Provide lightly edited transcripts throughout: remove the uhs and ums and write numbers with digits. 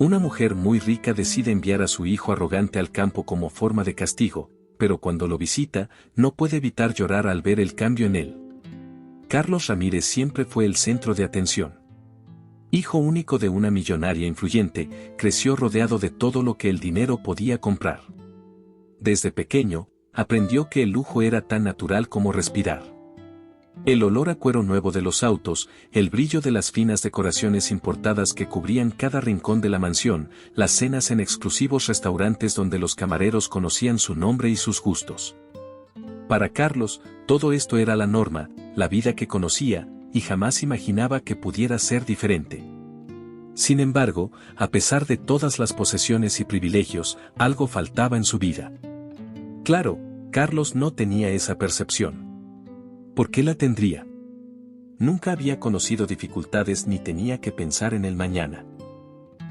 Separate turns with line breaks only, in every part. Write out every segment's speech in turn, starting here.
Una mujer muy rica decide enviar a su hijo arrogante al campo como forma de castigo, pero cuando lo visita, no puede evitar llorar al ver el cambio en él. Carlos Ramírez siempre fue el centro de atención. Hijo único de una millonaria influyente, creció rodeado de todo lo que el dinero podía comprar. Desde pequeño, aprendió que el lujo era tan natural como respirar. El olor a cuero nuevo de los autos, el brillo de las finas decoraciones importadas que cubrían cada rincón de la mansión, las cenas en exclusivos restaurantes donde los camareros conocían su nombre y sus gustos. Para Carlos, todo esto era la norma, la vida que conocía, y jamás imaginaba que pudiera ser diferente. Sin embargo, a pesar de todas las posesiones y privilegios, algo faltaba en su vida. Claro, Carlos no tenía esa percepción. ¿Por qué la tendría? Nunca había conocido dificultades ni tenía que pensar en el mañana.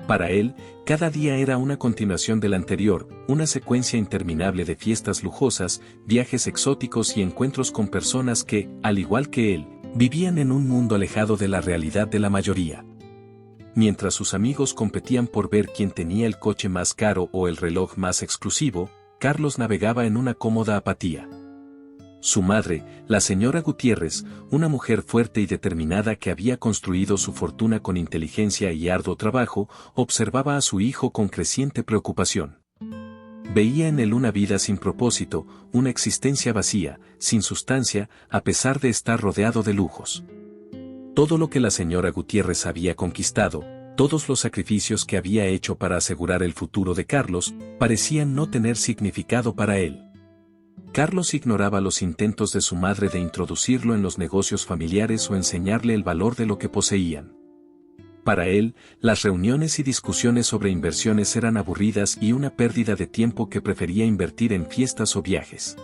Para él, cada día era una continuación del anterior, una secuencia interminable de fiestas lujosas, viajes exóticos y encuentros con personas que, al igual que él, vivían en un mundo alejado de la realidad de la mayoría. Mientras sus amigos competían por ver quién tenía el coche más caro o el reloj más exclusivo, Carlos navegaba en una cómoda apatía. Su madre, la señora Gutiérrez, una mujer fuerte y determinada que había construido su fortuna con inteligencia y arduo trabajo, observaba a su hijo con creciente preocupación. Veía en él una vida sin propósito, una existencia vacía, sin sustancia, a pesar de estar rodeado de lujos. Todo lo que la señora Gutiérrez había conquistado, todos los sacrificios que había hecho para asegurar el futuro de Carlos, parecían no tener significado para él. Carlos ignoraba los intentos de su madre de introducirlo en los negocios familiares o enseñarle el valor de lo que poseían. Para él, las reuniones y discusiones sobre inversiones eran aburridas y una pérdida de tiempo que prefería invertir en fiestas o viajes.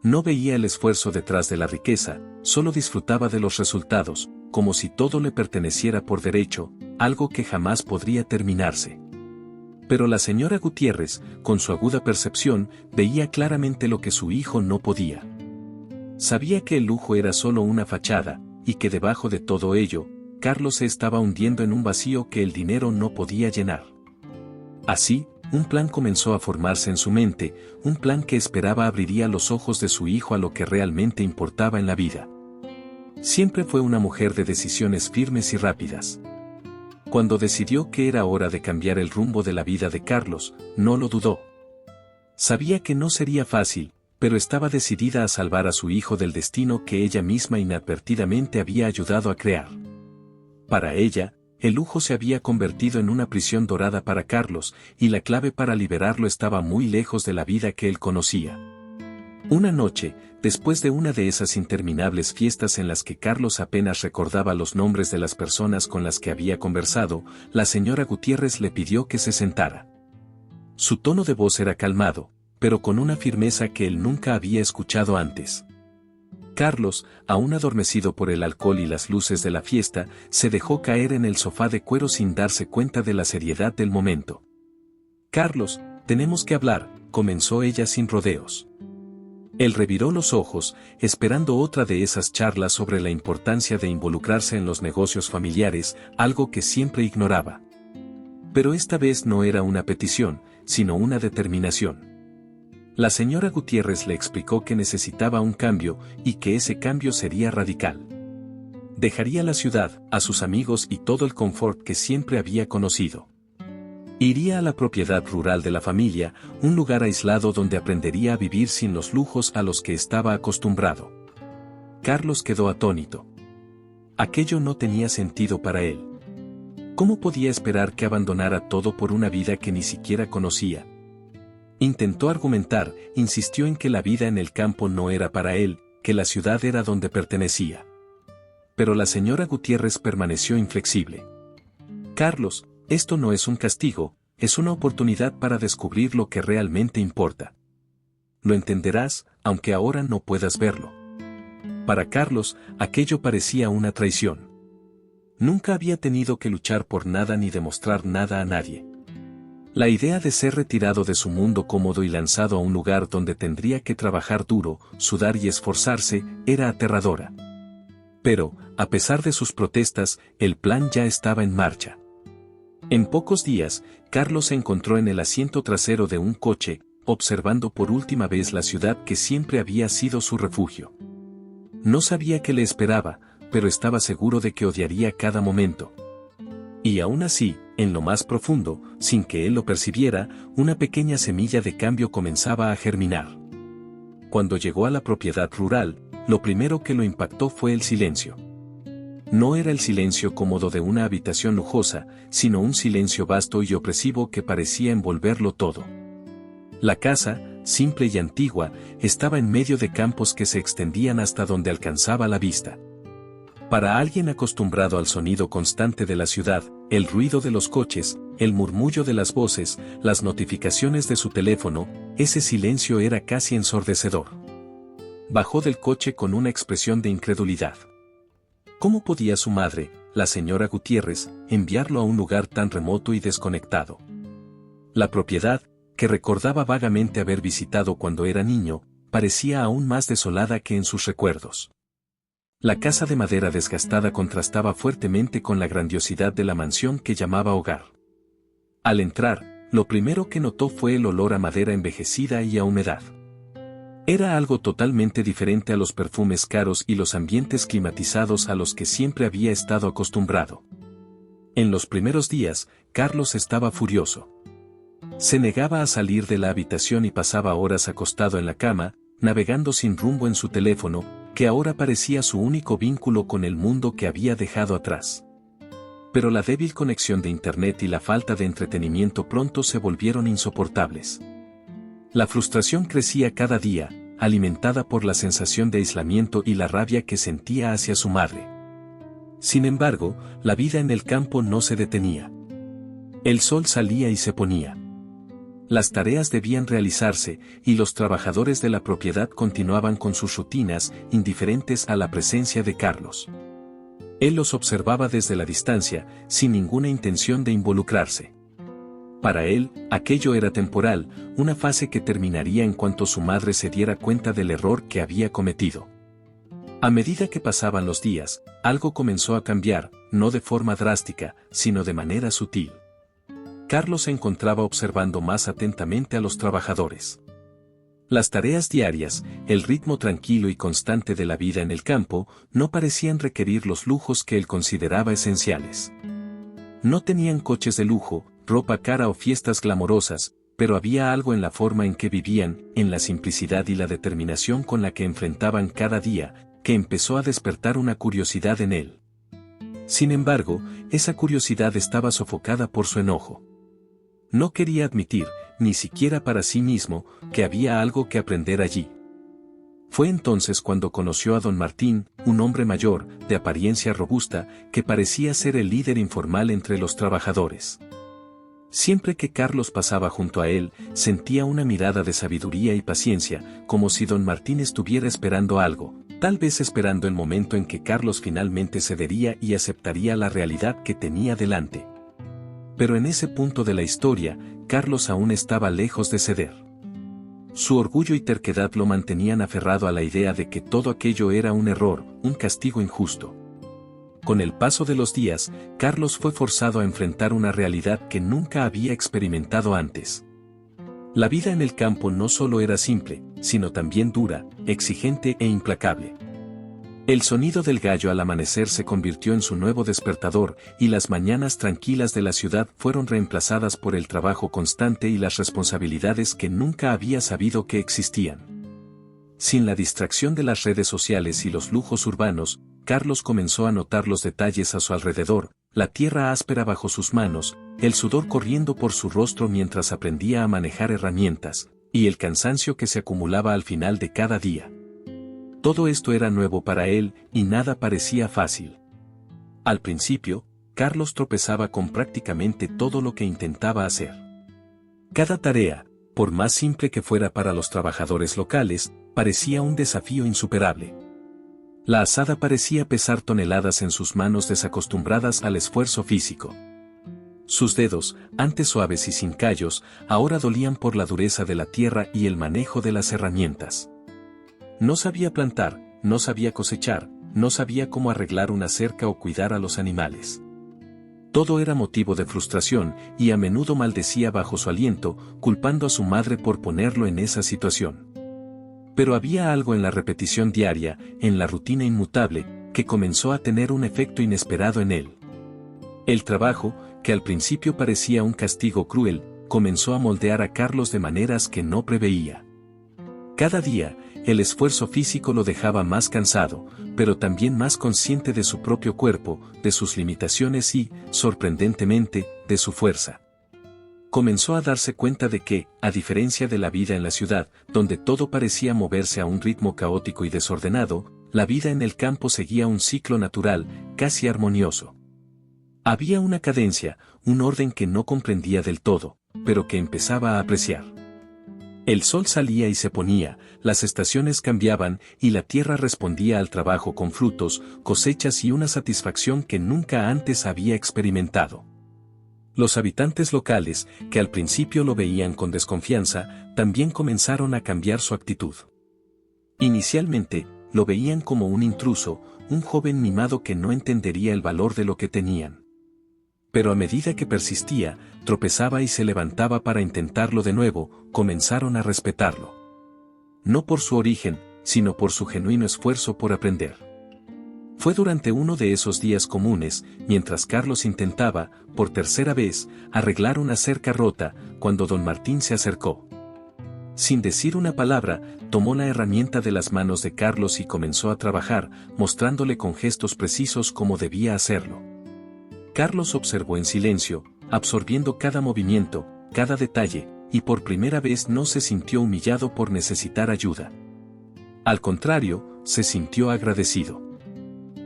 No veía el esfuerzo detrás de la riqueza, solo disfrutaba de los resultados, como si todo le perteneciera por derecho, algo que jamás podría terminarse. Pero la señora Gutiérrez, con su aguda percepción, veía claramente lo que su hijo no podía. Sabía que el lujo era solo una fachada, y que debajo de todo ello, Carlos se estaba hundiendo en un vacío que el dinero no podía llenar. Así, un plan comenzó a formarse en su mente, un plan que esperaba abriría los ojos de su hijo a lo que realmente importaba en la vida. Siempre fue una mujer de decisiones firmes y rápidas. Cuando decidió que era hora de cambiar el rumbo de la vida de Carlos, no lo dudó. Sabía que no sería fácil, pero estaba decidida a salvar a su hijo del destino que ella misma inadvertidamente había ayudado a crear. Para ella, el lujo se había convertido en una prisión dorada para Carlos, y la clave para liberarlo estaba muy lejos de la vida que él conocía. Una noche, después de una de esas interminables fiestas en las que Carlos apenas recordaba los nombres de las personas con las que había conversado, la señora Gutiérrez le pidió que se sentara. Su tono de voz era calmado, pero con una firmeza que él nunca había escuchado antes. Carlos, aún adormecido por el alcohol y las luces de la fiesta, se dejó caer en el sofá de cuero sin darse cuenta de la seriedad del momento. «Carlos, tenemos que hablar», comenzó ella sin rodeos. Él reviró los ojos, esperando otra de esas charlas sobre la importancia de involucrarse en los negocios familiares, algo que siempre ignoraba. Pero esta vez no era una petición, sino una determinación. La señora Gutiérrez le explicó que necesitaba un cambio y que ese cambio sería radical. Dejaría la ciudad, a sus amigos y todo el confort que siempre había conocido. Iría a la propiedad rural de la familia, un lugar aislado donde aprendería a vivir sin los lujos a los que estaba acostumbrado. Carlos quedó atónito. Aquello no tenía sentido para él. ¿Cómo podía esperar que abandonara todo por una vida que ni siquiera conocía? Intentó argumentar, insistió en que la vida en el campo no era para él, que la ciudad era donde pertenecía. Pero la señora Gutiérrez permaneció inflexible. «Carlos, esto no es un castigo, es una oportunidad para descubrir lo que realmente importa. Lo entenderás, aunque ahora no puedas verlo». Para Carlos, aquello parecía una traición. Nunca había tenido que luchar por nada ni demostrar nada a nadie. La idea de ser retirado de su mundo cómodo y lanzado a un lugar donde tendría que trabajar duro, sudar y esforzarse, era aterradora. Pero, a pesar de sus protestas, el plan ya estaba en marcha. En pocos días, Carlos se encontró en el asiento trasero de un coche, observando por última vez la ciudad que siempre había sido su refugio. No sabía qué le esperaba, pero estaba seguro de que odiaría cada momento. Y aún así, en lo más profundo, sin que él lo percibiera, una pequeña semilla de cambio comenzaba a germinar. Cuando llegó a la propiedad rural, lo primero que lo impactó fue el silencio. No era el silencio cómodo de una habitación lujosa, sino un silencio vasto y opresivo que parecía envolverlo todo. La casa, simple y antigua, estaba en medio de campos que se extendían hasta donde alcanzaba la vista. Para alguien acostumbrado al sonido constante de la ciudad, el ruido de los coches, el murmullo de las voces, las notificaciones de su teléfono, ese silencio era casi ensordecedor. Bajó del coche con una expresión de incredulidad. ¿Cómo podía su madre, la señora Gutiérrez, enviarlo a un lugar tan remoto y desconectado? La propiedad, que recordaba vagamente haber visitado cuando era niño, parecía aún más desolada que en sus recuerdos. La casa de madera desgastada contrastaba fuertemente con la grandiosidad de la mansión que llamaba hogar. Al entrar, lo primero que notó fue el olor a madera envejecida y a humedad. Era algo totalmente diferente a los perfumes caros y los ambientes climatizados a los que siempre había estado acostumbrado. En los primeros días, Carlos estaba furioso. Se negaba a salir de la habitación y pasaba horas acostado en la cama, navegando sin rumbo en su teléfono, que ahora parecía su único vínculo con el mundo que había dejado atrás. Pero la débil conexión de Internet y la falta de entretenimiento pronto se volvieron insoportables. La frustración crecía cada día, alimentada por la sensación de aislamiento y la rabia que sentía hacia su madre. Sin embargo, la vida en el campo no se detenía. El sol salía y se ponía. Las tareas debían realizarse, y los trabajadores de la propiedad continuaban con sus rutinas, indiferentes a la presencia de Carlos. Él los observaba desde la distancia, sin ninguna intención de involucrarse. Para él, aquello era temporal, una fase que terminaría en cuanto su madre se diera cuenta del error que había cometido. A medida que pasaban los días, algo comenzó a cambiar, no de forma drástica, sino de manera sutil. Carlos se encontraba observando más atentamente a los trabajadores. Las tareas diarias, el ritmo tranquilo y constante de la vida en el campo, no parecían requerir los lujos que él consideraba esenciales. No tenían coches de lujo, ropa cara o fiestas glamorosas, pero había algo en la forma en que vivían, en la simplicidad y la determinación con la que enfrentaban cada día, que empezó a despertar una curiosidad en él. Sin embargo, esa curiosidad estaba sofocada por su enojo. No quería admitir, ni siquiera para sí mismo, que había algo que aprender allí. Fue entonces cuando conoció a don Martín, un hombre mayor, de apariencia robusta, que parecía ser el líder informal entre los trabajadores. Siempre que Carlos pasaba junto a él, sentía una mirada de sabiduría y paciencia, como si don Martín estuviera esperando algo, tal vez esperando el momento en que Carlos finalmente cedería y aceptaría la realidad que tenía delante. Pero en ese punto de la historia, Carlos aún estaba lejos de ceder. Su orgullo y terquedad lo mantenían aferrado a la idea de que todo aquello era un error, un castigo injusto. Con el paso de los días, Carlos fue forzado a enfrentar una realidad que nunca había experimentado antes. La vida en el campo no solo era simple, sino también dura, exigente e implacable. El sonido del gallo al amanecer se convirtió en su nuevo despertador, y las mañanas tranquilas de la ciudad fueron reemplazadas por el trabajo constante y las responsabilidades que nunca había sabido que existían. Sin la distracción de las redes sociales y los lujos urbanos, Carlos comenzó a notar los detalles a su alrededor, la tierra áspera bajo sus manos, el sudor corriendo por su rostro mientras aprendía a manejar herramientas, y el cansancio que se acumulaba al final de cada día. Todo esto era nuevo para él, y nada parecía fácil. Al principio, Carlos tropezaba con prácticamente todo lo que intentaba hacer. Cada tarea, por más simple que fuera para los trabajadores locales, parecía un desafío insuperable. La azada parecía pesar toneladas en sus manos desacostumbradas al esfuerzo físico. Sus dedos, antes suaves y sin callos, ahora dolían por la dureza de la tierra y el manejo de las herramientas. No sabía plantar, no sabía cosechar, no sabía cómo arreglar una cerca o cuidar a los animales. Todo era motivo de frustración, y a menudo maldecía bajo su aliento, culpando a su madre por ponerlo en esa situación. Pero había algo en la repetición diaria, en la rutina inmutable, que comenzó a tener un efecto inesperado en él. El trabajo, que al principio parecía un castigo cruel, comenzó a moldear a Carlos de maneras que no preveía. Cada día, el esfuerzo físico lo dejaba más cansado, pero también más consciente de su propio cuerpo, de sus limitaciones y, sorprendentemente, de su fuerza. Comenzó a darse cuenta de que, a diferencia de la vida en la ciudad, donde todo parecía moverse a un ritmo caótico y desordenado, la vida en el campo seguía un ciclo natural, casi armonioso. Había una cadencia, un orden que no comprendía del todo, pero que empezaba a apreciar. El sol salía y se ponía, las estaciones cambiaban y la tierra respondía al trabajo con frutos, cosechas y una satisfacción que nunca antes había experimentado. Los habitantes locales, que al principio lo veían con desconfianza, también comenzaron a cambiar su actitud. Inicialmente, lo veían como un intruso, un joven mimado que no entendería el valor de lo que tenían. Pero a medida que persistía, tropezaba y se levantaba para intentarlo de nuevo, comenzaron a respetarlo. No por su origen, sino por su genuino esfuerzo por aprender. Fue durante uno de esos días comunes, mientras Carlos intentaba, por tercera vez, arreglar una cerca rota, cuando don Martín se acercó. Sin decir una palabra, tomó la herramienta de las manos de Carlos y comenzó a trabajar, mostrándole con gestos precisos cómo debía hacerlo. Carlos observó en silencio, absorbiendo cada movimiento, cada detalle, y por primera vez no se sintió humillado por necesitar ayuda. Al contrario, se sintió agradecido.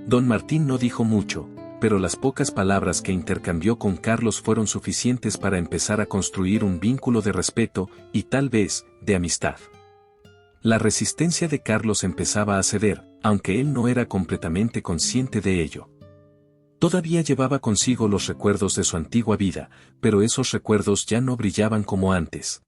Don Martín no dijo mucho, pero las pocas palabras que intercambió con Carlos fueron suficientes para empezar a construir un vínculo de respeto y tal vez, de amistad. La resistencia de Carlos empezaba a ceder, aunque él no era completamente consciente de ello. Todavía llevaba consigo los recuerdos de su antigua vida, pero esos recuerdos ya no brillaban como antes.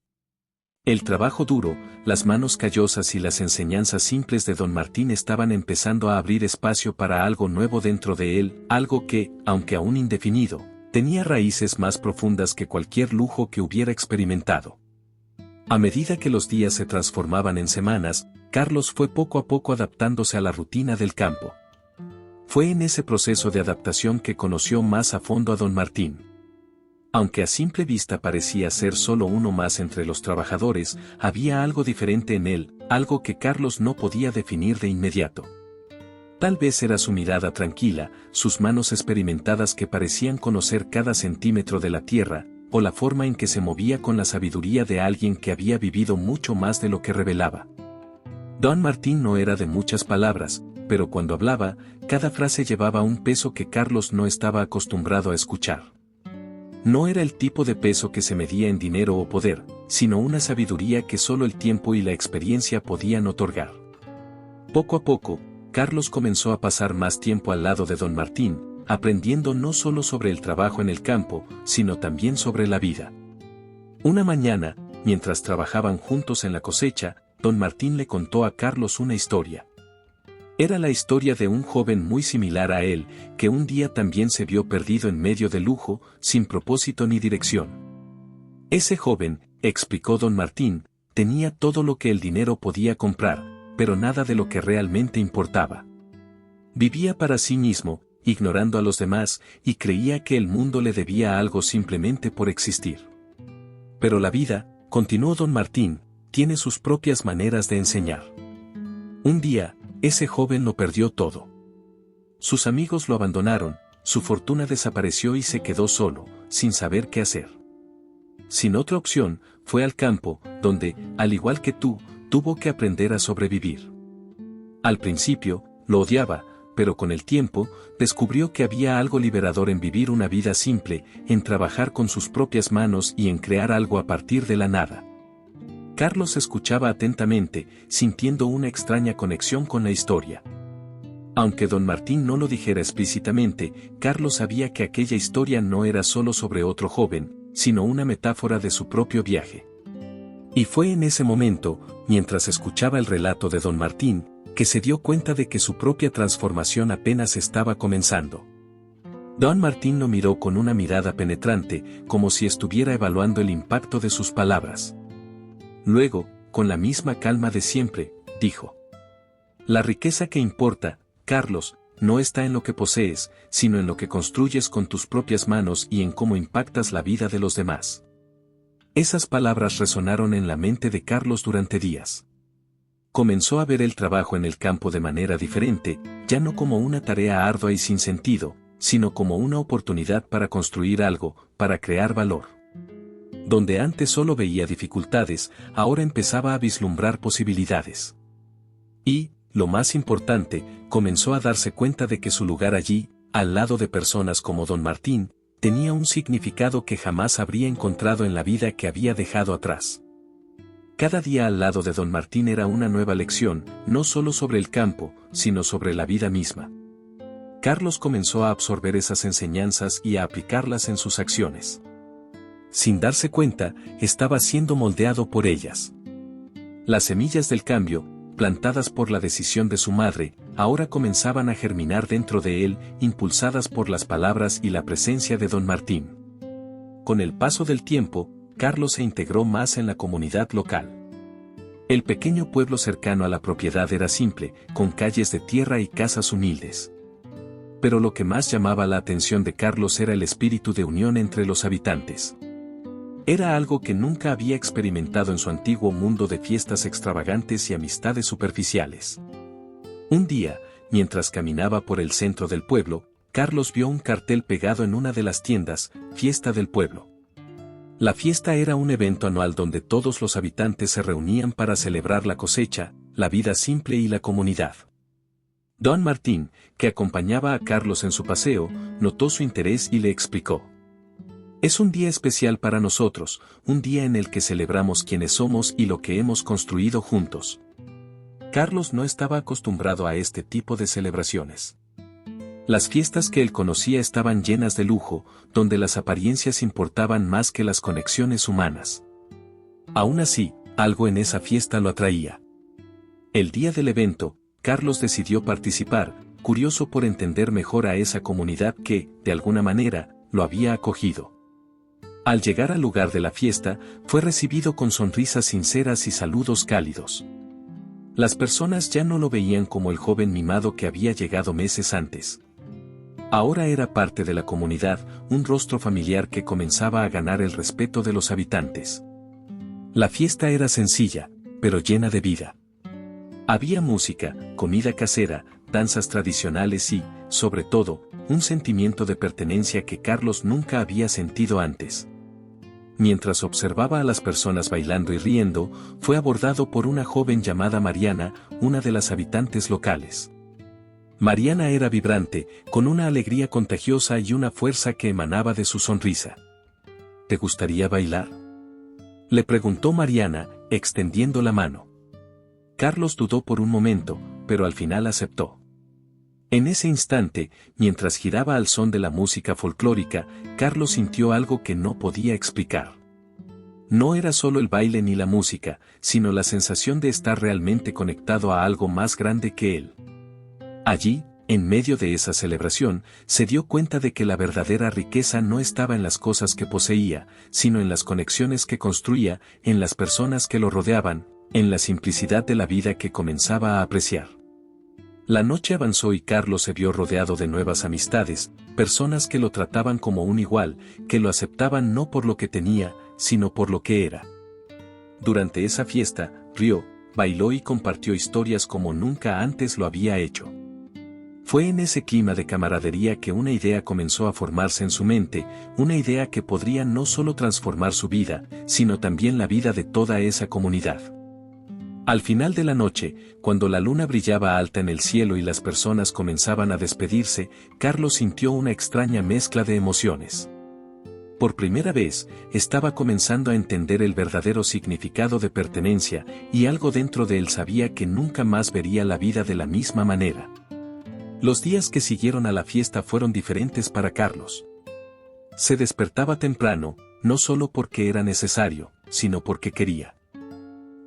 El trabajo duro, las manos callosas y las enseñanzas simples de don Martín estaban empezando a abrir espacio para algo nuevo dentro de él, algo que, aunque aún indefinido, tenía raíces más profundas que cualquier lujo que hubiera experimentado. A medida que los días se transformaban en semanas, Carlos fue poco a poco adaptándose a la rutina del campo. Fue en ese proceso de adaptación que conoció más a fondo a don Martín. Aunque a simple vista parecía ser solo uno más entre los trabajadores, había algo diferente en él, algo que Carlos no podía definir de inmediato. Tal vez era su mirada tranquila, sus manos experimentadas que parecían conocer cada centímetro de la tierra, o la forma en que se movía con la sabiduría de alguien que había vivido mucho más de lo que revelaba. Don Martín no era de muchas palabras, pero cuando hablaba, cada frase llevaba un peso que Carlos no estaba acostumbrado a escuchar. No era el tipo de peso que se medía en dinero o poder, sino una sabiduría que solo el tiempo y la experiencia podían otorgar. Poco a poco, Carlos comenzó a pasar más tiempo al lado de don Martín, aprendiendo no solo sobre el trabajo en el campo, sino también sobre la vida. Una mañana, mientras trabajaban juntos en la cosecha, don Martín le contó a Carlos una historia. Era la historia de un joven muy similar a él, que un día también se vio perdido en medio del lujo, sin propósito ni dirección. Ese joven, explicó don Martín, tenía todo lo que el dinero podía comprar, pero nada de lo que realmente importaba. Vivía para sí mismo, ignorando a los demás, y creía que el mundo le debía algo simplemente por existir. Pero la vida, continuó don Martín, tiene sus propias maneras de enseñar. Un día, ese joven lo perdió todo. Sus amigos lo abandonaron, su fortuna desapareció y se quedó solo, sin saber qué hacer. Sin otra opción, fue al campo, donde, al igual que tú, tuvo que aprender a sobrevivir. Al principio, lo odiaba, pero con el tiempo, descubrió que había algo liberador en vivir una vida simple, en trabajar con sus propias manos y en crear algo a partir de la nada. Carlos escuchaba atentamente, sintiendo una extraña conexión con la historia. Aunque don Martín no lo dijera explícitamente, Carlos sabía que aquella historia no era solo sobre otro joven, sino una metáfora de su propio viaje. Y fue en ese momento, mientras escuchaba el relato de don Martín, que se dio cuenta de que su propia transformación apenas estaba comenzando. Don Martín lo miró con una mirada penetrante, como si estuviera evaluando el impacto de sus palabras. Luego, con la misma calma de siempre, dijo: La riqueza que importa, Carlos, no está en lo que posees, sino en lo que construyes con tus propias manos y en cómo impactas la vida de los demás. Esas palabras resonaron en la mente de Carlos durante días. Comenzó a ver el trabajo en el campo de manera diferente, ya no como una tarea ardua y sin sentido, sino como una oportunidad para construir algo, para crear valor. Donde antes solo veía dificultades, ahora empezaba a vislumbrar posibilidades. Y, lo más importante, comenzó a darse cuenta de que su lugar allí, al lado de personas como Don Martín, tenía un significado que jamás habría encontrado en la vida que había dejado atrás. Cada día al lado de Don Martín era una nueva lección, no solo sobre el campo, sino sobre la vida misma. Carlos comenzó a absorber esas enseñanzas y a aplicarlas en sus acciones. Sin darse cuenta, estaba siendo moldeado por ellas. Las semillas del cambio, plantadas por la decisión de su madre, ahora comenzaban a germinar dentro de él, impulsadas por las palabras y la presencia de Don Martín. Con el paso del tiempo, Carlos se integró más en la comunidad local. El pequeño pueblo cercano a la propiedad era simple, con calles de tierra y casas humildes. Pero lo que más llamaba la atención de Carlos era el espíritu de unión entre los habitantes. Era algo que nunca había experimentado en su antiguo mundo de fiestas extravagantes y amistades superficiales. Un día, mientras caminaba por el centro del pueblo, Carlos vio un cartel pegado en una de las tiendas: Fiesta del Pueblo. La fiesta era un evento anual donde todos los habitantes se reunían para celebrar la cosecha, la vida simple y la comunidad. Don Martín, que acompañaba a Carlos en su paseo, notó su interés y le explicó: Es un día especial para nosotros, un día en el que celebramos quiénes somos y lo que hemos construido juntos. Carlos no estaba acostumbrado a este tipo de celebraciones. Las fiestas que él conocía estaban llenas de lujo, donde las apariencias importaban más que las conexiones humanas. Aún así, algo en esa fiesta lo atraía. El día del evento, Carlos decidió participar, curioso por entender mejor a esa comunidad que, de alguna manera, lo había acogido. Al llegar al lugar de la fiesta, fue recibido con sonrisas sinceras y saludos cálidos. Las personas ya no lo veían como el joven mimado que había llegado meses antes. Ahora era parte de la comunidad, un rostro familiar que comenzaba a ganar el respeto de los habitantes. La fiesta era sencilla, pero llena de vida. Había música, comida casera, danzas tradicionales y, sobre todo, un sentimiento de pertenencia que Carlos nunca había sentido antes. Mientras observaba a las personas bailando y riendo, fue abordado por una joven llamada Mariana, una de las habitantes locales. Mariana era vibrante, con una alegría contagiosa y una fuerza que emanaba de su sonrisa. ¿Te gustaría bailar?, le preguntó Mariana, extendiendo la mano. Carlos dudó por un momento, pero al final aceptó. En ese instante, mientras giraba al son de la música folclórica, Carlos sintió algo que no podía explicar. No era solo el baile ni la música, sino la sensación de estar realmente conectado a algo más grande que él. Allí, en medio de esa celebración, se dio cuenta de que la verdadera riqueza no estaba en las cosas que poseía, sino en las conexiones que construía, en las personas que lo rodeaban, en la simplicidad de la vida que comenzaba a apreciar. La noche avanzó y Carlos se vio rodeado de nuevas amistades, personas que lo trataban como un igual, que lo aceptaban no por lo que tenía, sino por lo que era. Durante esa fiesta, rió, bailó y compartió historias como nunca antes lo había hecho. Fue en ese clima de camaradería que una idea comenzó a formarse en su mente, una idea que podría no solo transformar su vida, sino también la vida de toda esa comunidad. Al final de la noche, cuando la luna brillaba alta en el cielo y las personas comenzaban a despedirse, Carlos sintió una extraña mezcla de emociones. Por primera vez, estaba comenzando a entender el verdadero significado de pertenencia, y algo dentro de él sabía que nunca más vería la vida de la misma manera. Los días que siguieron a la fiesta fueron diferentes para Carlos. Se despertaba temprano, no solo porque era necesario, sino porque quería.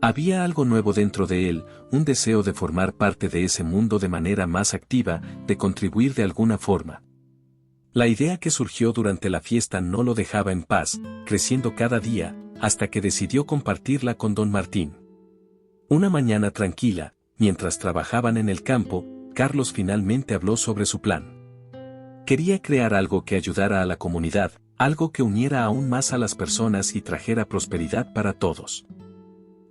Había algo nuevo dentro de él, un deseo de formar parte de ese mundo de manera más activa, de contribuir de alguna forma. La idea que surgió durante la fiesta no lo dejaba en paz, creciendo cada día, hasta que decidió compartirla con don Martín. Una mañana tranquila, mientras trabajaban en el campo, Carlos finalmente habló sobre su plan. Quería crear algo que ayudara a la comunidad, algo que uniera aún más a las personas y trajera prosperidad para todos.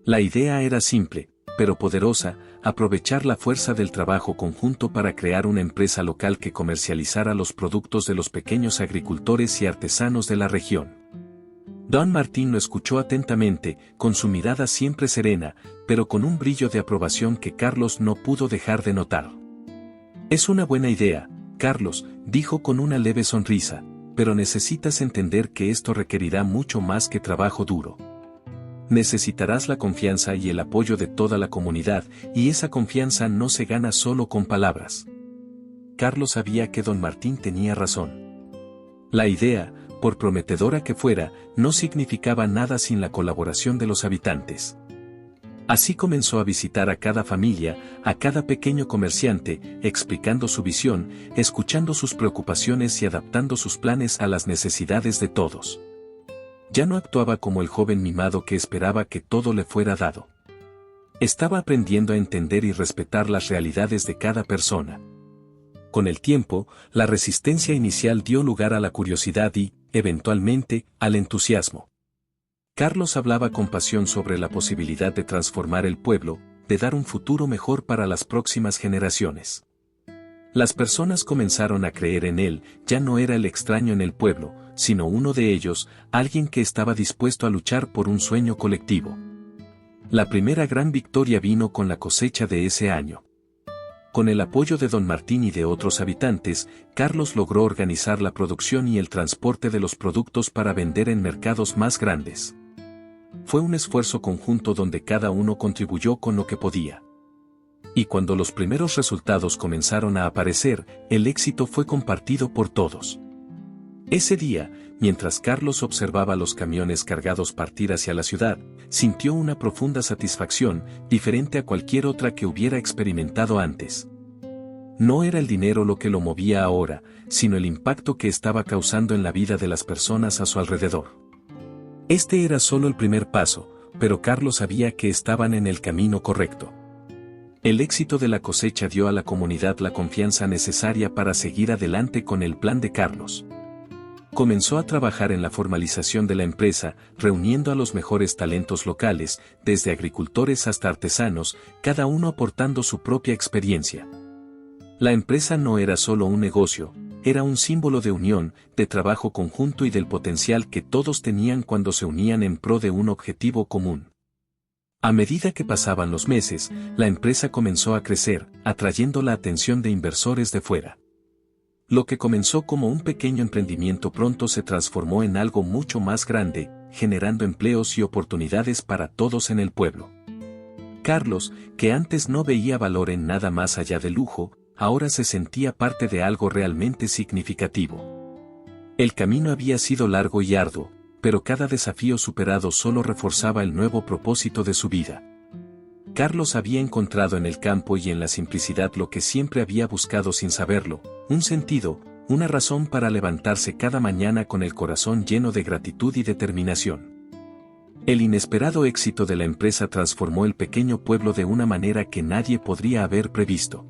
La idea era simple, pero poderosa: aprovechar la fuerza del trabajo conjunto para crear una empresa local que comercializara los productos de los pequeños agricultores y artesanos de la región. Don Martín lo escuchó atentamente, con su mirada siempre serena, pero con un brillo de aprobación que Carlos no pudo dejar de notar. «Es una buena idea, Carlos», dijo con una leve sonrisa, «pero necesitas entender que esto requerirá mucho más que trabajo duro. Necesitarás la confianza y el apoyo de toda la comunidad, y esa confianza no se gana solo con palabras». Carlos sabía que don Martín tenía razón. La idea, por prometedora que fuera, no significaba nada sin la colaboración de los habitantes. Así comenzó a visitar a cada familia, a cada pequeño comerciante, explicando su visión, escuchando sus preocupaciones y adaptando sus planes a las necesidades de todos. Ya no actuaba como el joven mimado que esperaba que todo le fuera dado. Estaba aprendiendo a entender y respetar las realidades de cada persona. Con el tiempo, la resistencia inicial dio lugar a la curiosidad y, eventualmente, al entusiasmo. Carlos hablaba con pasión sobre la posibilidad de transformar el pueblo, de dar un futuro mejor para las próximas generaciones. Las personas comenzaron a creer en él. Ya no era el extraño en el pueblo, sino uno de ellos, alguien que estaba dispuesto a luchar por un sueño colectivo. La primera gran victoria vino con la cosecha de ese año. Con el apoyo de don Martín y de otros habitantes, Carlos logró organizar la producción y el transporte de los productos para vender en mercados más grandes. Fue un esfuerzo conjunto donde cada uno contribuyó con lo que podía. Y cuando los primeros resultados comenzaron a aparecer, el éxito fue compartido por todos. Ese día, mientras Carlos observaba los camiones cargados partir hacia la ciudad, sintió una profunda satisfacción, diferente a cualquier otra que hubiera experimentado antes. No era el dinero lo que lo movía ahora, sino el impacto que estaba causando en la vida de las personas a su alrededor. Este era solo el primer paso, pero Carlos sabía que estaban en el camino correcto. El éxito de la cosecha dio a la comunidad la confianza necesaria para seguir adelante con el plan de Carlos. Comenzó a trabajar en la formalización de la empresa, reuniendo a los mejores talentos locales, desde agricultores hasta artesanos, cada uno aportando su propia experiencia. La empresa no era solo un negocio, era un símbolo de unión, de trabajo conjunto y del potencial que todos tenían cuando se unían en pro de un objetivo común. A medida que pasaban los meses, la empresa comenzó a crecer, atrayendo la atención de inversores de fuera. Lo que comenzó como un pequeño emprendimiento pronto se transformó en algo mucho más grande, generando empleos y oportunidades para todos en el pueblo. Carlos, que antes no veía valor en nada más allá del lujo, ahora se sentía parte de algo realmente significativo. El camino había sido largo y arduo, pero cada desafío superado solo reforzaba el nuevo propósito de su vida. Carlos había encontrado en el campo y en la simplicidad lo que siempre había buscado sin saberlo: un sentido, una razón para levantarse cada mañana con el corazón lleno de gratitud y determinación. El inesperado éxito de la empresa transformó el pequeño pueblo de una manera que nadie podría haber previsto.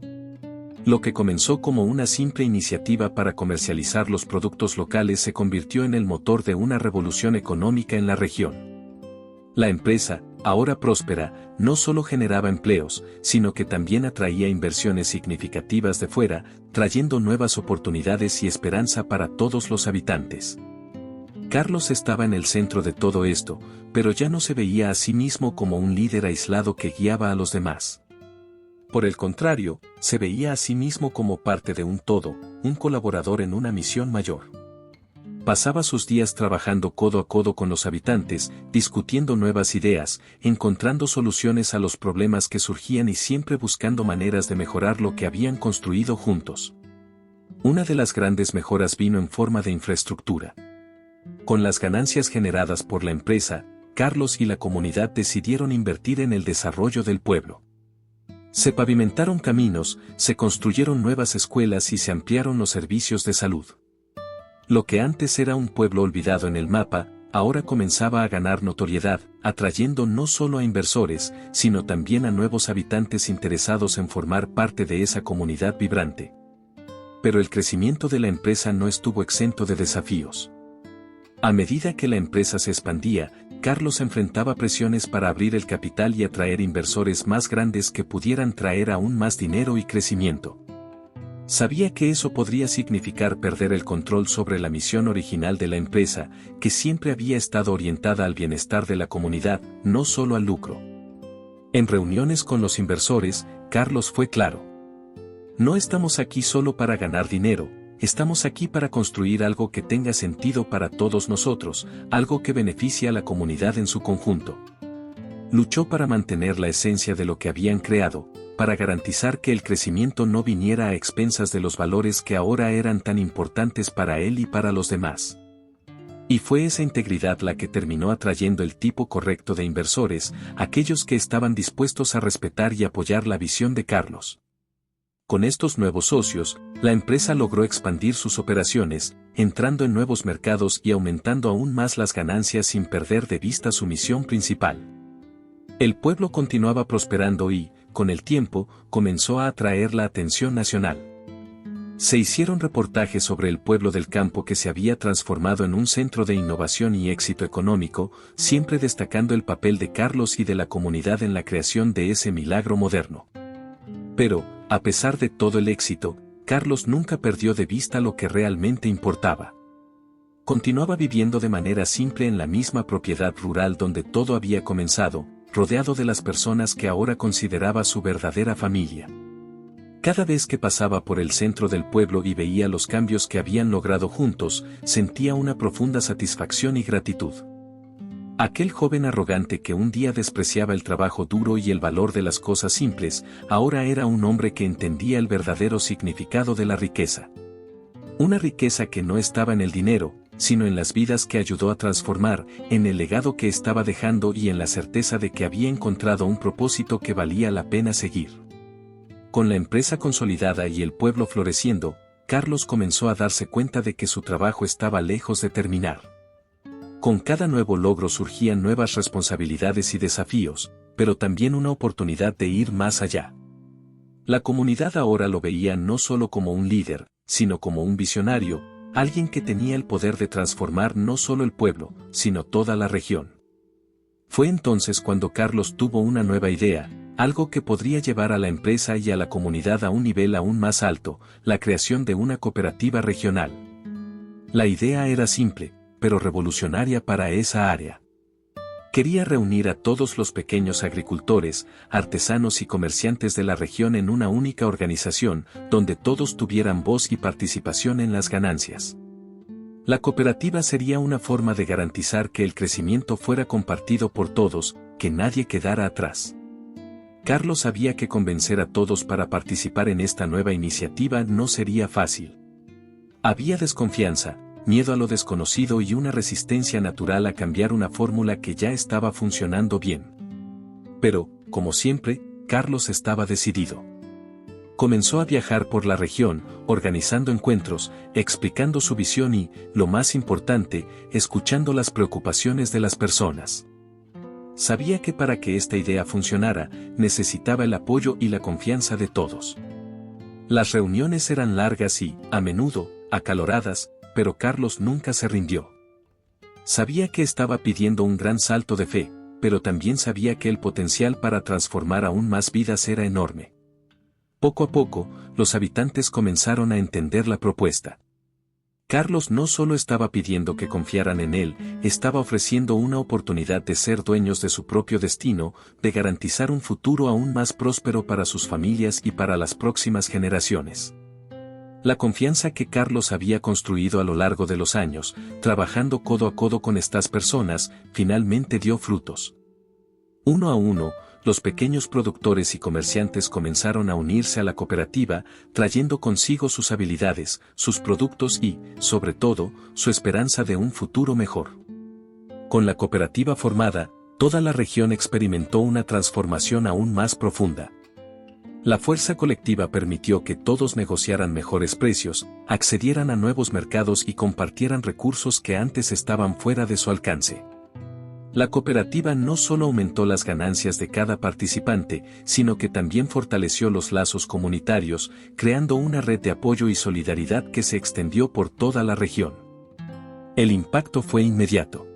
Lo que comenzó como una simple iniciativa para comercializar los productos locales se convirtió en el motor de una revolución económica en la región. La empresa, ahora próspera, no solo generaba empleos, sino que también atraía inversiones significativas de fuera, trayendo nuevas oportunidades y esperanza para todos los habitantes. Carlos estaba en el centro de todo esto, pero ya no se veía a sí mismo como un líder aislado que guiaba a los demás. Por el contrario, se veía a sí mismo como parte de un todo, un colaborador en una misión mayor. Pasaba sus días trabajando codo a codo con los habitantes, discutiendo nuevas ideas, encontrando soluciones a los problemas que surgían y siempre buscando maneras de mejorar lo que habían construido juntos. Una de las grandes mejoras vino en forma de infraestructura. Con las ganancias generadas por la empresa, Carlos y la comunidad decidieron invertir en el desarrollo del pueblo. Se pavimentaron caminos, se construyeron nuevas escuelas y se ampliaron los servicios de salud. Lo que antes era un pueblo olvidado en el mapa, ahora comenzaba a ganar notoriedad, atrayendo no solo a inversores, sino también a nuevos habitantes interesados en formar parte de esa comunidad vibrante. Pero el crecimiento de la empresa no estuvo exento de desafíos. A medida que la empresa se expandía, Carlos enfrentaba presiones para abrir el capital y atraer inversores más grandes que pudieran traer aún más dinero y crecimiento. Sabía que eso podría significar perder el control sobre la misión original de la empresa, que siempre había estado orientada al bienestar de la comunidad, no solo al lucro. En reuniones con los inversores, Carlos fue claro. No estamos aquí solo para ganar dinero, estamos aquí para construir algo que tenga sentido para todos nosotros, algo que beneficie a la comunidad en su conjunto. Luchó para mantener la esencia de lo que habían creado, para garantizar que el crecimiento no viniera a expensas de los valores que ahora eran tan importantes para él y para los demás. Y fue esa integridad la que terminó atrayendo el tipo correcto de inversores, aquellos que estaban dispuestos a respetar y apoyar la visión de Carlos. Con estos nuevos socios, la empresa logró expandir sus operaciones, entrando en nuevos mercados y aumentando aún más las ganancias sin perder de vista su misión principal. El pueblo continuaba prosperando y, con el tiempo, comenzó a atraer la atención nacional. Se hicieron reportajes sobre el pueblo del campo que se había transformado en un centro de innovación y éxito económico, siempre destacando el papel de Carlos y de la comunidad en la creación de ese milagro moderno. Pero, a pesar de todo el éxito, Carlos nunca perdió de vista lo que realmente importaba. Continuaba viviendo de manera simple en la misma propiedad rural donde todo había comenzado, rodeado de las personas que ahora consideraba su verdadera familia. Cada vez que pasaba por el centro del pueblo y veía los cambios que habían logrado juntos, sentía una profunda satisfacción y gratitud. Aquel joven arrogante que un día despreciaba el trabajo duro y el valor de las cosas simples, ahora era un hombre que entendía el verdadero significado de la riqueza. Una riqueza que no estaba en el dinero, sino en las vidas que ayudó a transformar, en el legado que estaba dejando y en la certeza de que había encontrado un propósito que valía la pena seguir. Con la empresa consolidada y el pueblo floreciendo, Carlos comenzó a darse cuenta de que su trabajo estaba lejos de terminar. Con cada nuevo logro surgían nuevas responsabilidades y desafíos, pero también una oportunidad de ir más allá. La comunidad ahora lo veía no solo como un líder, sino como un visionario, alguien que tenía el poder de transformar no solo el pueblo, sino toda la región. Fue entonces cuando Carlos tuvo una nueva idea, algo que podría llevar a la empresa y a la comunidad a un nivel aún más alto, la creación de una cooperativa regional. La idea era simple, pero revolucionaria para esa área. Quería reunir a todos los pequeños agricultores, artesanos y comerciantes de la región en una única organización, donde todos tuvieran voz y participación en las ganancias. La cooperativa sería una forma de garantizar que el crecimiento fuera compartido por todos, que nadie quedara atrás. Carlos sabía que convencer a todos para participar en esta nueva iniciativa no sería fácil. Había desconfianza, miedo a lo desconocido y una resistencia natural a cambiar una fórmula que ya estaba funcionando bien. Pero, como siempre, Carlos estaba decidido. Comenzó a viajar por la región, organizando encuentros, explicando su visión y, lo más importante, escuchando las preocupaciones de las personas. Sabía que para que esta idea funcionara, necesitaba el apoyo y la confianza de todos. Las reuniones eran largas y, a menudo, acaloradas, pero Carlos nunca se rindió. Sabía que estaba pidiendo un gran salto de fe, pero también sabía que el potencial para transformar aún más vidas era enorme. Poco a poco, los habitantes comenzaron a entender la propuesta. Carlos no solo estaba pidiendo que confiaran en él, estaba ofreciendo una oportunidad de ser dueños de su propio destino, de garantizar un futuro aún más próspero para sus familias y para las próximas generaciones. La confianza que Carlos había construido a lo largo de los años, trabajando codo a codo con estas personas, finalmente dio frutos. Uno a uno, los pequeños productores y comerciantes comenzaron a unirse a la cooperativa, trayendo consigo sus habilidades, sus productos y, sobre todo, su esperanza de un futuro mejor. Con la cooperativa formada, toda la región experimentó una transformación aún más profunda. La fuerza colectiva permitió que todos negociaran mejores precios, accedieran a nuevos mercados y compartieran recursos que antes estaban fuera de su alcance. La cooperativa no solo aumentó las ganancias de cada participante, sino que también fortaleció los lazos comunitarios, creando una red de apoyo y solidaridad que se extendió por toda la región. El impacto fue inmediato.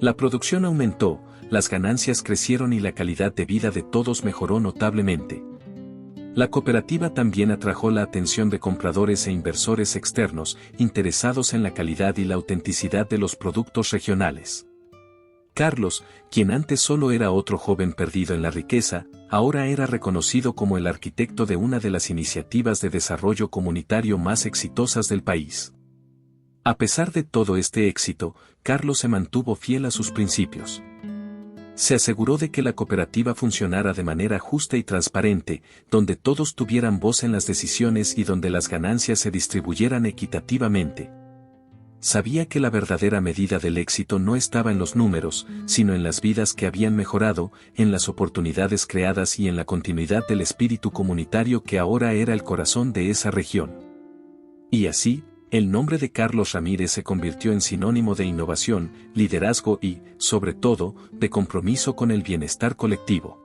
La producción aumentó, las ganancias crecieron y la calidad de vida de todos mejoró notablemente. La cooperativa también atrajo la atención de compradores e inversores externos, interesados en la calidad y la autenticidad de los productos regionales. Carlos, quien antes solo era otro joven perdido en la riqueza, ahora era reconocido como el arquitecto de una de las iniciativas de desarrollo comunitario más exitosas del país. A pesar de todo este éxito, Carlos se mantuvo fiel a sus principios. Se aseguró de que la cooperativa funcionara de manera justa y transparente, donde todos tuvieran voz en las decisiones y donde las ganancias se distribuyeran equitativamente. Sabía que la verdadera medida del éxito no estaba en los números, sino en las vidas que habían mejorado, en las oportunidades creadas y en la continuidad del espíritu comunitario que ahora era el corazón de esa región. Y así, el nombre de Carlos Ramírez se convirtió en sinónimo de innovación, liderazgo y, sobre todo, de compromiso con el bienestar colectivo.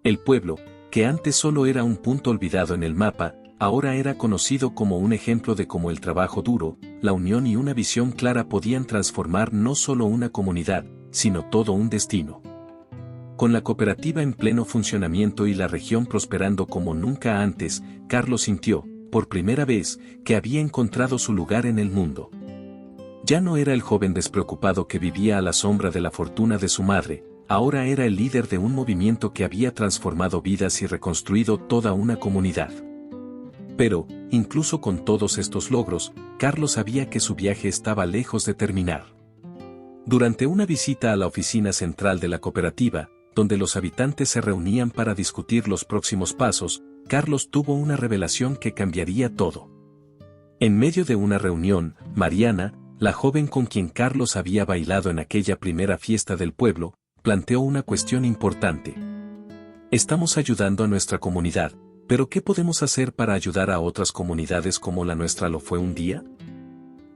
El pueblo, que antes solo era un punto olvidado en el mapa, ahora era conocido como un ejemplo de cómo el trabajo duro, la unión y una visión clara podían transformar no solo una comunidad, sino todo un destino. Con la cooperativa en pleno funcionamiento y la región prosperando como nunca antes, Carlos sintió, por primera vez, que había encontrado su lugar en el mundo. Ya no era el joven despreocupado que vivía a la sombra de la fortuna de su madre, ahora era el líder de un movimiento que había transformado vidas y reconstruido toda una comunidad. Pero, incluso con todos estos logros, Carlos sabía que su viaje estaba lejos de terminar. Durante una visita a la oficina central de la cooperativa, donde los habitantes se reunían para discutir los próximos pasos, Carlos tuvo una revelación que cambiaría todo. En medio de una reunión, Mariana, la joven con quien Carlos había bailado en aquella primera fiesta del pueblo, planteó una cuestión importante. Estamos ayudando a nuestra comunidad, pero ¿qué podemos hacer para ayudar a otras comunidades como la nuestra lo fue un día?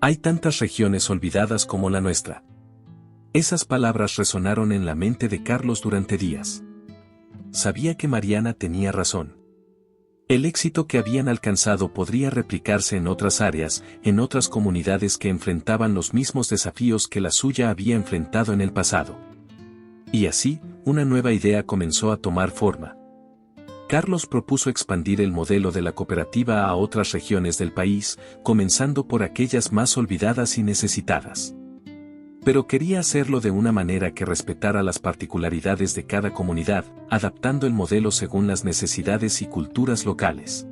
Hay tantas regiones olvidadas como la nuestra. Esas palabras resonaron en la mente de Carlos durante días. Sabía que Mariana tenía razón. El éxito que habían alcanzado podría replicarse en otras áreas, en otras comunidades que enfrentaban los mismos desafíos que la suya había enfrentado en el pasado. Y así, una nueva idea comenzó a tomar forma. Carlos propuso expandir el modelo de la cooperativa a otras regiones del país, comenzando por aquellas más olvidadas y necesitadas. Pero quería hacerlo de una manera que respetara las particularidades de cada comunidad, adaptando el modelo según las necesidades y culturas locales.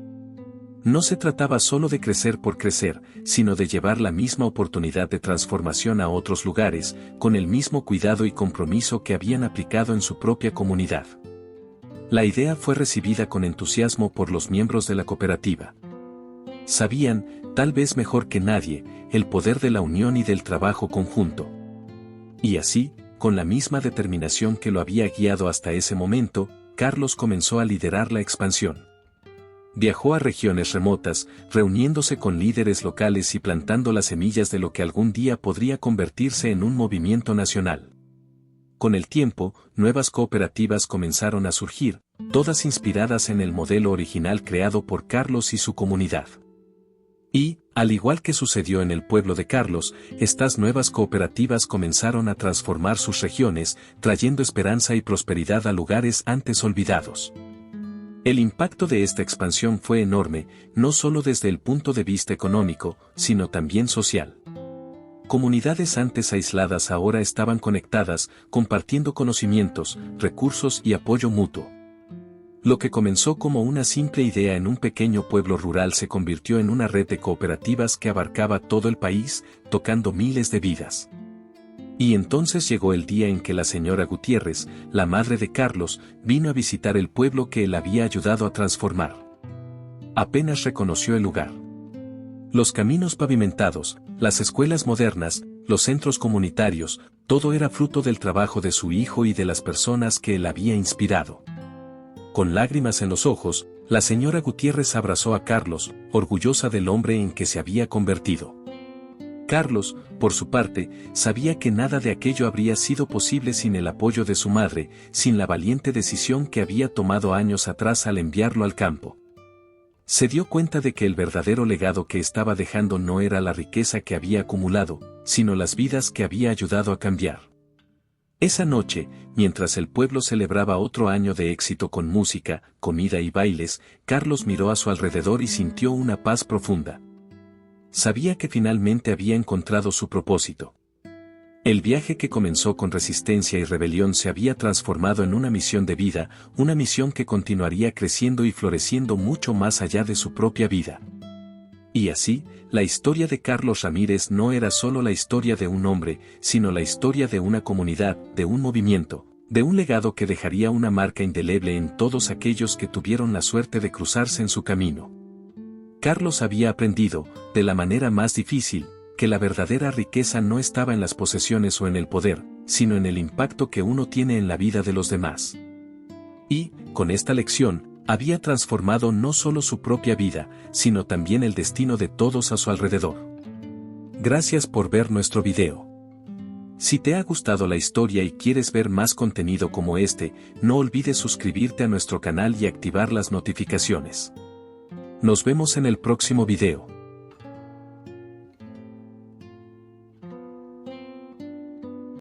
No se trataba solo de crecer por crecer, sino de llevar la misma oportunidad de transformación a otros lugares, con el mismo cuidado y compromiso que habían aplicado en su propia comunidad. La idea fue recibida con entusiasmo por los miembros de la cooperativa. Sabían, tal vez mejor que nadie, el poder de la unión y del trabajo conjunto. Y así, con la misma determinación que lo había guiado hasta ese momento, Carlos comenzó a liderar la expansión. Viajó a regiones remotas, reuniéndose con líderes locales y plantando las semillas de lo que algún día podría convertirse en un movimiento nacional. Con el tiempo, nuevas cooperativas comenzaron a surgir, todas inspiradas en el modelo original creado por Carlos y su comunidad. Y, al igual que sucedió en el pueblo de Carlos, estas nuevas cooperativas comenzaron a transformar sus regiones, trayendo esperanza y prosperidad a lugares antes olvidados. El impacto de esta expansión fue enorme, no solo desde el punto de vista económico, sino también social. Comunidades antes aisladas ahora estaban conectadas, compartiendo conocimientos, recursos y apoyo mutuo. Lo que comenzó como una simple idea en un pequeño pueblo rural se convirtió en una red de cooperativas que abarcaba todo el país, tocando miles de vidas. Y entonces llegó el día en que la señora Gutiérrez, la madre de Carlos, vino a visitar el pueblo que él había ayudado a transformar. Apenas reconoció el lugar. Los caminos pavimentados, las escuelas modernas, los centros comunitarios, todo era fruto del trabajo de su hijo y de las personas que él había inspirado. Con lágrimas en los ojos, la señora Gutiérrez abrazó a Carlos, orgullosa del hombre en que se había convertido. Carlos, por su parte, sabía que nada de aquello habría sido posible sin el apoyo de su madre, sin la valiente decisión que había tomado años atrás al enviarlo al campo. Se dio cuenta de que el verdadero legado que estaba dejando no era la riqueza que había acumulado, sino las vidas que había ayudado a cambiar. Esa noche, mientras el pueblo celebraba otro año de éxito con música, comida y bailes, Carlos miró a su alrededor y sintió una paz profunda. Sabía que finalmente había encontrado su propósito. El viaje que comenzó con resistencia y rebelión se había transformado en una misión de vida, una misión que continuaría creciendo y floreciendo mucho más allá de su propia vida. Y así, la historia de Carlos Ramírez no era solo la historia de un hombre, sino la historia de una comunidad, de un movimiento, de un legado que dejaría una marca indeleble en todos aquellos que tuvieron la suerte de cruzarse en su camino. Carlos había aprendido, de la manera más difícil, que la verdadera riqueza no estaba en las posesiones o en el poder, sino en el impacto que uno tiene en la vida de los demás. Y, con esta lección, había transformado no solo su propia vida, sino también el destino de todos a su alrededor. Gracias por ver nuestro video. Si te ha gustado la historia y quieres ver más contenido como este, no olvides suscribirte a nuestro canal y activar las notificaciones. Nos vemos en el próximo video.